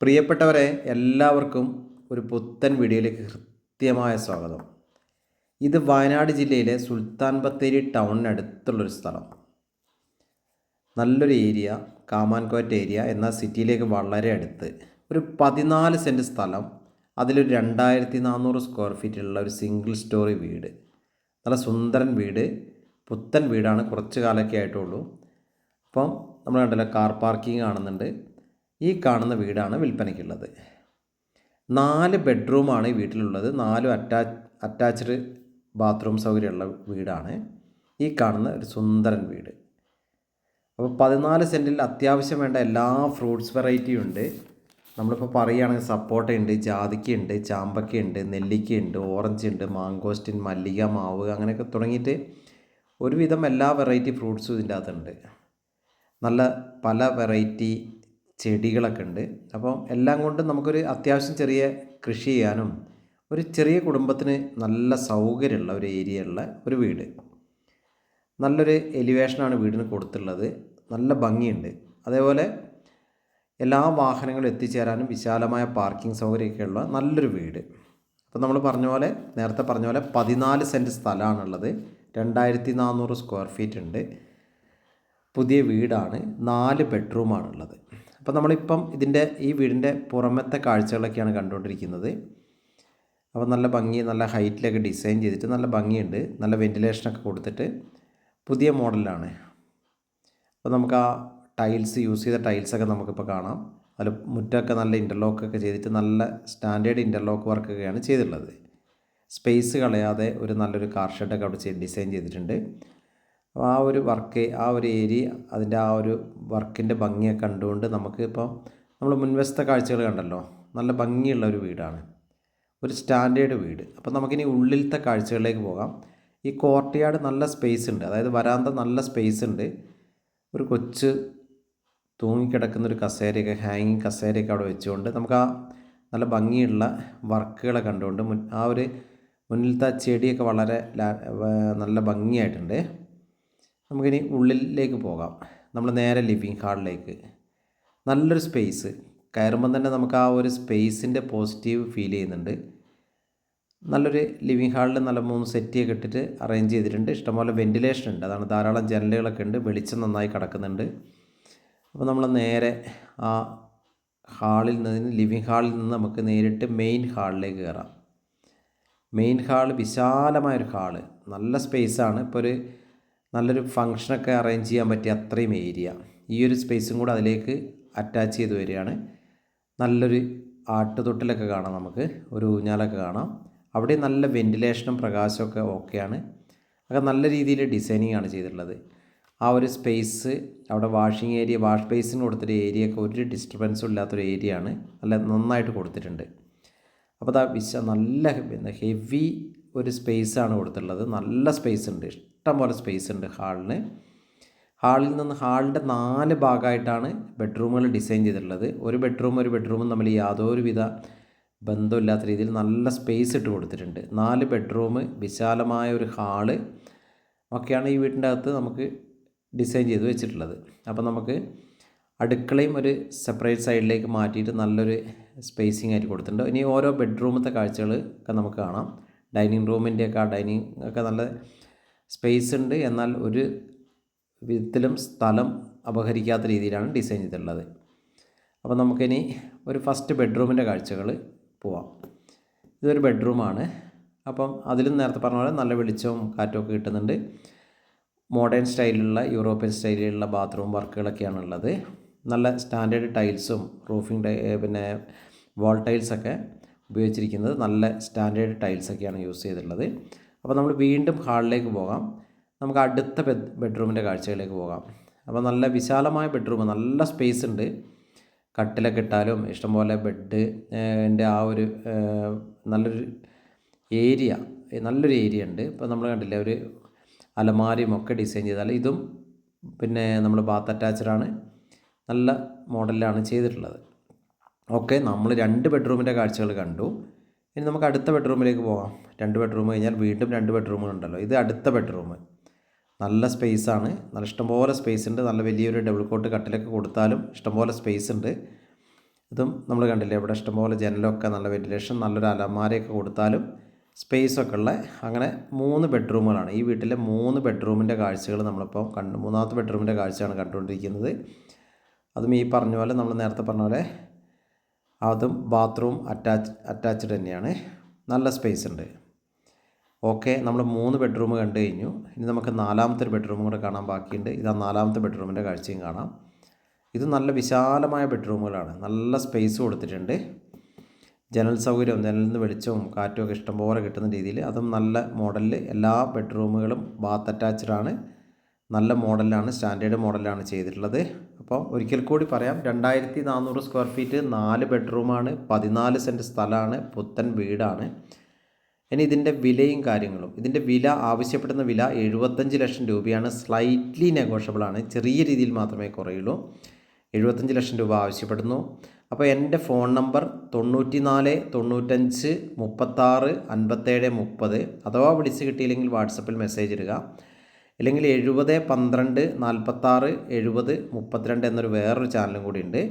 പ്രിയപ്പെട്ടവരെ, എല്ലാവർക്കും ഒരു പുത്തൻ വീഡിയോയിലേക്ക് കൃത്യമായ സ്വാഗതം. ഇത് വയനാട് ജില്ലയിലെ സുൽത്താൻ ബത്തേരി ടൗണിനടുത്തുള്ളൊരു സ്ഥലം. നല്ലൊരു ഏരിയ, കാമാൻകോറ്റ് ഏരിയ എന്ന സിറ്റിയിലേക്ക് വളരെ അടുത്ത്. ഒരു 14 സെൻറ്റ് സ്ഥലം, അതിലൊരു 2400 സ്ക്വയർ ഫീറ്റുള്ള ഒരു സിംഗിൾ സ്റ്റോറി വീട്. നല്ല സുന്ദരൻ വീട്, പുത്തൻ വീടാണ്, കുറച്ച് കാലമൊക്കെ ആയിട്ടുള്ളൂ. അപ്പം നമ്മൾ കണ്ടല്ലോ, കാർ പാർക്കിംഗ് കാണുന്നുണ്ട്. ഈ കാണുന്ന വീടാണ് വിൽപ്പനയ്ക്കുള്ളത്. 4 ബെഡ്റൂമാണ് ഈ വീട്ടിലുള്ളത്. 4 അറ്റാച്ച്ഡ് ബാത്റൂം സൗകര്യമുള്ള വീടാണ് ഈ കാണുന്ന ഒരു സുന്ദരൻ വീട്. അപ്പോൾ 14 സെൻറ്റിൽ അത്യാവശ്യം വേണ്ട എല്ലാ ഫ്രൂട്ട്സ് വെറൈറ്റിയും ഉണ്ട്. നമ്മളിപ്പോൾ പറയുകയാണെങ്കിൽ സപ്പോട്ടയുണ്ട്, ജാതിക്കയുണ്ട്, ചാമ്പക്കയുണ്ട്, നെല്ലിക്കയുണ്ട്, ഓറഞ്ച് ഉണ്ട്, മാങ്കോസ്റ്റിൻ, മല്ലിക, മാവ്, അങ്ങനെയൊക്കെ തുടങ്ങിയിട്ട് ഒരുവിധം എല്ലാ വെറൈറ്റി ഫ്രൂട്ട്സും ഇതിൻ്റെ അകത്തുണ്ട്. നല്ല പല വെറൈറ്റി ചെടികളൊക്കെ ഉണ്ട്. അപ്പോൾ എല്ലാം കൊണ്ടും നമുക്കൊരു അത്യാവശ്യം ചെറിയ കൃഷി ചെയ്യാനും ഒരു ചെറിയ കുടുംബത്തിന് നല്ല സൗകര്യമുള്ള ഒരു ഏരിയയുള്ള ഒരു വീട്. നല്ലൊരു എലിവേഷനാണ് വീടിന് കൊടുത്തുള്ളത്. നല്ല ഭംഗിയുണ്ട്. അതേപോലെ എല്ലാ വാഹനങ്ങളും എത്തിച്ചേരാനും വിശാലമായ പാർക്കിംഗ് സൗകര്യമൊക്കെയുള്ള നല്ലൊരു വീട്. അപ്പോൾ നമ്മൾ നേരത്തെ പറഞ്ഞ പോലെ 14 സെൻറ്റ് സ്ഥലമാണുള്ളത്. 2400 സ്ക്വയർ ഫീറ്റ് ഉണ്ട്. പുതിയ വീടാണ്. 4 ബെഡ്റൂമാണുള്ളത്. അപ്പോൾ നമ്മളിപ്പം ഈ വീടിൻ്റെ പുറമത്തെ കാഴ്ചകളൊക്കെയാണ് കണ്ടുകൊണ്ടിരിക്കുന്നത്. അപ്പോൾ നല്ല ഭംഗി, നല്ല ഹൈറ്റിലൊക്കെ ഡിസൈൻ ചെയ്തിട്ട് നല്ല ഭംഗിയുണ്ട്. നല്ല വെൻറ്റിലേഷനൊക്കെ കൊടുത്തിട്ട് പുതിയ മോഡലാണ്. അപ്പോൾ നമുക്ക് ആ ടൈൽസ് യൂസ് ചെയ്ത ടൈൽസൊക്കെ നമുക്കിപ്പോൾ കാണാം. അതിൽ മുറ്റമൊക്കെ നല്ല ഇൻ്റർലോക്കൊക്കെ ചെയ്തിട്ട് നല്ല സ്റ്റാൻഡേർഡ് ഇൻ്റർലോക്ക് വർക്കൊക്കെയാണ് ചെയ്തിട്ടുള്ളത്. സ്പേസ് കളയാതെ ഒരു നല്ലൊരു കാർ ഷെഡൊക്കെ അവിടെ ഡിസൈൻ ചെയ്തിട്ടുണ്ട്. ആ ഒരു വർക്ക്, ആ ഒരു ഏരിയ, അതിൻ്റെ ആ ഒരു വർക്കിൻ്റെ ഭംഗിയൊക്കെ കണ്ടുകൊണ്ട് നമുക്ക് ഇപ്പം നമ്മൾ മുൻവശത്തെ കാഴ്ചകൾ കണ്ടല്ലോ, നല്ല ഭംഗിയുള്ള ഒരു വീടാണ്, ഒരു സ്റ്റാൻഡേർഡ് വീട്. അപ്പം നമുക്കിനി ഉള്ളിലത്തെ കാഴ്ചകളിലേക്ക് പോകാം. ഈ കോർട്ട് യാർഡ് നല്ല സ്പേസ് ഉണ്ട്, അതായത് വരാന്ത നല്ല സ്പേസ് ഉണ്ട്. ഒരു കൊച്ച് തൂങ്ങിക്കിടക്കുന്നൊരു കസേരയൊക്കെ, ഹാങ്ങിങ് കസേരയൊക്കെ അവിടെ വെച്ചുകൊണ്ട് നമുക്ക് ആ നല്ല ഭംഗിയുള്ള വർക്കുകളെ കണ്ടുകൊണ്ട് ആ ഒരു മുന്നിലത്തെ ചെടിയൊക്കെ വളരെ നല്ല ഭംഗിയായിട്ടുണ്ട്. നമുക്കിനി ഉള്ളിലേക്ക് പോകാം. നമ്മൾ നേരെ ലിവിങ് ഹാളിലേക്ക്. നല്ലൊരു സ്പേസ്, കയറുമ്പം തന്നെ നമുക്ക് ആ ഒരു സ്പേസിൻ്റെ പോസിറ്റീവ് ഫീൽ ചെയ്യുന്നുണ്ട്. നല്ലൊരു ലിവിങ് ഹാളിൽ നല്ല 3 സെറ്റിയൊക്കെ ഇട്ടിട്ട് അറേഞ്ച് ചെയ്തിട്ടുണ്ട്. ഇഷ്ടംപോലെ വെൻറ്റിലേഷൻ ഉണ്ട്, അതാണ് ധാരാളം ജനലുകളൊക്കെ ഉണ്ട്, വെളിച്ചം നന്നായി കിടക്കുന്നുണ്ട്. അപ്പോൾ നമ്മൾ നേരെ ആ ലിവിങ് ഹാളിൽ നിന്ന് നമുക്ക് നേരിട്ട് മെയിൻ ഹാളിലേക്ക് കയറാം. മെയിൻ ഹാൾ വിശാലമായൊരു ഹാള്, നല്ല സ്പേസാണ്. ഇപ്പോൾ ഒരു നല്ലൊരു ഫങ്ഷനൊക്കെ അറേഞ്ച് ചെയ്യാൻ പറ്റിയ അത്രയും ഏരിയ. ഈ ഒരു സ്പേസും കൂടെ അതിലേക്ക് അറ്റാച്ച് ചെയ്ത് വരികയാണ്. നല്ലൊരു ആട്ടുതൊട്ടിലൊക്കെ കാണാം, നമുക്ക് ഒരു ഊഞ്ഞാലൊക്കെ കാണാം. അവിടെ നല്ല വെൻറ്റിലേഷനും പ്രകാശമൊക്കെ ഓക്കെയാണ്. ഒക്കെ നല്ല രീതിയിൽ ഡിസൈനിങ് ആണ് ചെയ്തിട്ടുള്ളത്. ആ ഒരു സ്പേസ്, അവിടെ വാഷിംഗ് ഏരിയ, വാഷ് ബേസിന് കൊടുത്തൊരു ഏരിയയൊക്കെ ഒരു ഡിസ്റ്റർബൻസും ഇല്ലാത്തൊരു ഏരിയ ആണ്, നല്ല നന്നായിട്ട് കൊടുത്തിട്ടുണ്ട്. അപ്പോൾ നല്ല ഹെവി ഒരു സ്പേസാണ് കൊടുത്തിട്ടുള്ളത്. നല്ല സ്പേസ് ഉണ്ട്, ഇഷ്ടംപോലെ സ്പേസ് ഉണ്ട് ഹാളിൽ നിന്ന്. ഹാളിൻ്റെ 4 ഭാഗമായിട്ടാണ് ബെഡ്റൂമുകൾ ഡിസൈൻ ചെയ്തിട്ടുള്ളത്. ഒരു ബെഡ്റൂമും തമ്മിൽ യാതൊരുവിധ ബന്ധമില്ലാത്ത രീതിയിൽ നല്ല സ്പേസ് ഇട്ട് കൊടുത്തിട്ടുണ്ട്. 4 ബെഡ്റൂം, വിശാലമായ ഒരു ഹാള് ഒക്കെയാണ് ഈ വീട്ടിൻ്റെ അകത്ത് നമുക്ക് ഡിസൈൻ ചെയ്ത് വെച്ചിട്ടുള്ളത്. അപ്പോൾ നമുക്ക് അടുക്കളയും ഒരു സെപ്പറേറ്റ് സൈഡിലേക്ക് മാറ്റിയിട്ട് നല്ലൊരു സ്പേസിങ് ആയിട്ട് കൊടുത്തിട്ടുണ്ട്. ഇനി ഓരോ ബെഡ്റൂമത്തെ കാഴ്ചകൾ ഒക്കെ നമുക്ക് കാണാം. ഡൈനിങ് റൂമിൻ്റെയൊക്കെ ഡൈനിങ് ഒക്കെ നല്ല സ്പേസ് ഉണ്ട്, എന്നാൽ ഒരു വിധത്തിലും സ്ഥലം അപഹരിക്കാത്ത രീതിയിലാണ് ഡിസൈൻ ചെയ്തിട്ടുള്ളത്. അപ്പോൾ നമുക്കിനി ഒരു ഫസ്റ്റ് ബെഡ്റൂമിൻ്റെ കാഴ്ചകൾ പോവാം. ഇതൊരു ബെഡ്റൂമാണ്. അപ്പം അതിലും നേരത്തെ പറഞ്ഞ പോലെ നല്ല വെളിച്ചവും കാറ്റുമൊക്കെ കിട്ടുന്നുണ്ട്. മോഡേൺ സ്റ്റൈലിലുള്ള, യൂറോപ്യൻ സ്റ്റൈലിലുള്ള ബാത്റൂം വർക്കുകളൊക്കെയാണ് ഉള്ളത്. നല്ല സ്റ്റാൻഡേർഡ് ടൈൽസും പിന്നെ വാൾ ടൈൽസൊക്കെ ഉപയോഗിച്ചിരിക്കുന്നത് നല്ല സ്റ്റാൻഡേർഡ് ടൈൽസൊക്കെയാണ് യൂസ് ചെയ്തിട്ടുള്ളത്. അപ്പോൾ നമ്മൾ വീണ്ടും ഹാളിലേക്ക് പോകാം. നമുക്ക് അടുത്ത ബെഡ്റൂമിൻ്റെ കാഴ്ചകളിലേക്ക് പോകാം. അപ്പോൾ നല്ല വിശാലമായ ബെഡ്റൂം, നല്ല സ്പേസ് ഉണ്ട്. കട്ടിലൊക്കെ ഇട്ടാലും ഇഷ്ടംപോലെ ബെഡിൻ്റെ ആ ഒരു നല്ലൊരു ഏരിയ ഉണ്ട്. ഇപ്പോൾ നമ്മൾ കണ്ടില്ലേ, ഒരു അലമാരിയും ഒക്കെ ഡിസൈൻ ചെയ്താൽ ഇതും പിന്നെ നമ്മൾ ബാത്ത് അറ്റാച്ച്ഡാണ്, നല്ല മോഡലിലാണ് ചെയ്തിട്ടുള്ളത്. ഓക്കെ, നമ്മൾ 2 ബെഡ്റൂമിൻ്റെ കാഴ്ചകൾ കണ്ടു. ഇനി നമുക്ക് അടുത്ത ബെഡ്റൂമിലേക്ക് പോകാം. 2 ബെഡ്റൂം കഴിഞ്ഞാൽ വീണ്ടും 2 ബെഡ്റൂമുകളുണ്ടല്ലോ. ഇത് അടുത്ത ബെഡ്റൂം, നല്ല സ്പേസാണ്, നല്ല ഇഷ്ടംപോലെ സ്പേസ് ഉണ്ട്. നല്ല വലിയൊരു ഡബിൾ കോട്ട് കട്ടിലൊക്കെ കൊടുത്താലും ഇഷ്ടംപോലെ സ്പേസ് ഉണ്ട്. ഇതും നമ്മൾ കണ്ടില്ലേ, ഇവിടെ ഇഷ്ടംപോലെ ജനലൊക്കെ നല്ല വെന്റിലേഷൻ, നല്ലൊരു അലമാരയൊക്കെ കൊടുത്താലും സ്പേസൊക്കെ ഉള്ള അങ്ങനെ 3 ബെഡ്റൂമുകളാണ്. ഈ വീട്ടിലെ 3 ബെഡ്റൂമിൻ്റെ കാഴ്ചകൾ നമ്മളിപ്പോൾ മൂന്നാമത്തെ ബെഡ്റൂമിൻ്റെ കാഴ്ചയാണ് കണ്ടുകൊണ്ടിരിക്കുന്നത്. അതും ഈ പറഞ്ഞ പോലെ നമ്മൾ നേരത്തെ പറഞ്ഞ പോലെ അതും ബാത്റൂം അറ്റാച്ച്ഡ് തന്നെയാണ്. നല്ല സ്പേസ് ഉണ്ട്. ഓക്കെ, നമ്മൾ 3 ബെഡ്റൂം കണ്ടു കഴിഞ്ഞു. ഇനി നമുക്ക് 4ാമത്തെ ഒരു ബെഡ്റൂം കൂടെ കാണാൻ ബാക്കിയുണ്ട്. ഇതാ 4ാമത്തെ ബെഡ്റൂമിൻ്റെ കാഴ്ചയും കാണാം. ഇത് നല്ല വിശാലമായ ബെഡ്റൂമുകളാണ്. നല്ല സ്പേസ് കൊടുത്തിട്ടുണ്ട്. ജനൽ സൗകര്യവും ജനലിൽ നിന്ന് വെളിച്ചവും കാറ്റും ഒക്കെ ഇഷ്ടംപോലെ കിട്ടുന്ന രീതിയിൽ, അതും നല്ല മോഡലിൽ എല്ലാ ബെഡ്റൂമുകളും ബാത്ത് അറ്റാച്ച്ഡ് ആണ്. നല്ല മോഡലാണ്, സ്റ്റാൻഡേർഡ് മോഡലാണ് ചെയ്തിട്ടുള്ളത്. അപ്പോൾ ഒരിക്കൽ കൂടി പറയാം, 2400 സ്ക്വയർ ഫീറ്റ്, 4 ബെഡ്റൂമാണ്, 14 സെൻറ്റ് സ്ഥലമാണ്, പുത്തൻ വീടാണ്. ഇനി ഇതിൻ്റെ വിലയും കാര്യങ്ങളും. ഇതിൻ്റെ വില, ആവശ്യപ്പെടുന്ന വില 75 ലക്ഷം രൂപയാണ്. സ്ലൈറ്റ്ലി നെഗോഷ്യബിളാണ്, ചെറിയ രീതിയിൽ മാത്രമേ കുറയുള്ളൂ. 75 ലക്ഷം രൂപ ആവശ്യപ്പെടുന്നു. അപ്പോൾ എൻ്റെ ഫോൺ നമ്പർ 94 95 36 57 30. അഥവാ വിളിച്ച് കിട്ടിയില്ലെങ്കിൽ വാട്സപ്പിൽ മെസ്സേജ് ഇടുക. അല്ലെങ്കിൽ 70 12 46 70 32 എന്നൊരു വേറൊരു ചാനലും കൂടി ഉണ്ട്.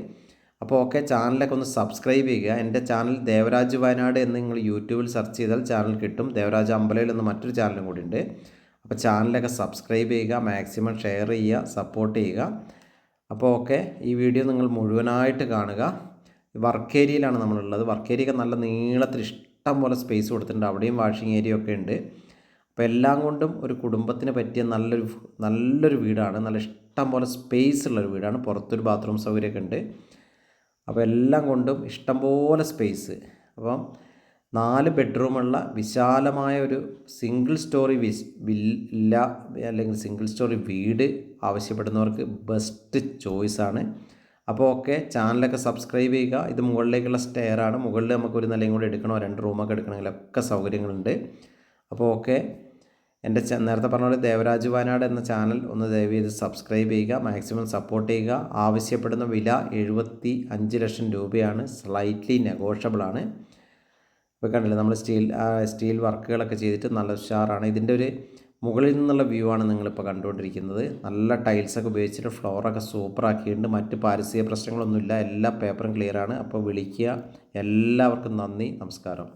അപ്പോൾ ഓക്കെ, ചാനലൊക്കെ ഒന്ന് സബ്സ്ക്രൈബ് ചെയ്യുക. എൻ്റെ ചാനൽ ദേവരാജ് വയനാട് എന്ന് നിങ്ങൾ യൂട്യൂബിൽ സെർച്ച് ചെയ്താൽ ചാനൽ കിട്ടും. ദേവരാജ് അമ്പലയിൽ എന്ന മറ്റൊരു ചാനലും കൂടി ഉണ്ട്. അപ്പോൾ ചാനലൊക്കെ സബ്സ്ക്രൈബ് ചെയ്യുക, മാക്സിമം ഷെയർ ചെയ്യുക, സപ്പോർട്ട് ചെയ്യുക. അപ്പോൾ ഓക്കെ, ഈ വീഡിയോ നിങ്ങൾ മുഴുവനായിട്ട് കാണുക. വർക്ക് ഏരിയയിലാണ് നമ്മളുള്ളത്. വർക്ക് ഏരിയയൊക്കെ നല്ല നീളത്തിൽ ഇഷ്ടം പോലെ സ്പേസ് കൊടുത്തിട്ടുണ്ട്. അവിടെയും വാഷിംഗ് ഏരിയ ഒക്കെ ഉണ്ട്. അപ്പോൾ എല്ലാം കൊണ്ടും ഒരു കുടുംബത്തിന് പറ്റിയ നല്ലൊരു വീടാണ്. നല്ല ഇഷ്ടം പോലെ സ്പേസ് ഉള്ളൊരു വീടാണ്. പുറത്തൊരു ബാത്റൂം സൗകര്യമൊക്കെ ഉണ്ട്. അപ്പോൾ എല്ലാം കൊണ്ടും ഇഷ്ടംപോലെ സ്പേസ്. അപ്പം 4 ബെഡ്റൂമുള്ള വിശാലമായ ഒരു സിംഗിൾ സ്റ്റോറി വില്ല അല്ലെങ്കിൽ സിംഗിൾ സ്റ്റോറി വീട് ആവശ്യപ്പെടുന്നവർക്ക് ബെസ്റ്റ് ചോയ്സാണ്. അപ്പോൾ ഓക്കെ, ചാനലൊക്കെ സബ്സ്ക്രൈബ് ചെയ്യുക. ഇത് മുകളിലേക്കുള്ള സ്റ്റെയറാണ്. മുകളിൽ നമുക്കൊരു നിലയും കൂടി എടുക്കണോ 2 റൂമൊക്കെ എടുക്കണമെങ്കിലൊക്കെ സൗകര്യങ്ങളുണ്ട്. അപ്പോൾ ഓക്കെ, എൻ്റെ നേരത്തെ പറഞ്ഞ പോലെ ദേവരാജ് വയനാട് എന്ന ചാനൽ ഒന്ന് ദയവ് ചെയ്ത് സബ്സ്ക്രൈബ് ചെയ്യുക, മാക്സിമം സപ്പോർട്ട് ചെയ്യുക. ആവശ്യപ്പെടുന്ന വില 75 ലക്ഷം രൂപയാണ്. സ്ലൈറ്റ്ലി നെഗോഷ്യബിളാണ്. ഇപ്പോൾ കണ്ടില്ലേ, നമ്മൾ സ്റ്റീൽ വർക്കുകളൊക്കെ ചെയ്തിട്ട് നല്ല ഉഷാറാണ്. ഇതിൻ്റെ ഒരു മുകളിൽ നിന്നുള്ള വ്യൂ ആണ് നിങ്ങളിപ്പോൾ കണ്ടുകൊണ്ടിരിക്കുന്നത്. നല്ല ടൈൽസൊക്കെ ഉപയോഗിച്ചിട്ട് ഫ്ലോറൊക്കെ സൂപ്പറാക്കിയിട്ടുണ്ട്. മറ്റ് പാരിസ്ഥിതിക പ്രശ്നങ്ങളൊന്നുമില്ല. എല്ലാ പേപ്പറും ക്ലിയറാണ്. അപ്പോൾ വിളിക്കുക. എല്ലാവർക്കും നന്ദി, നമസ്കാരം.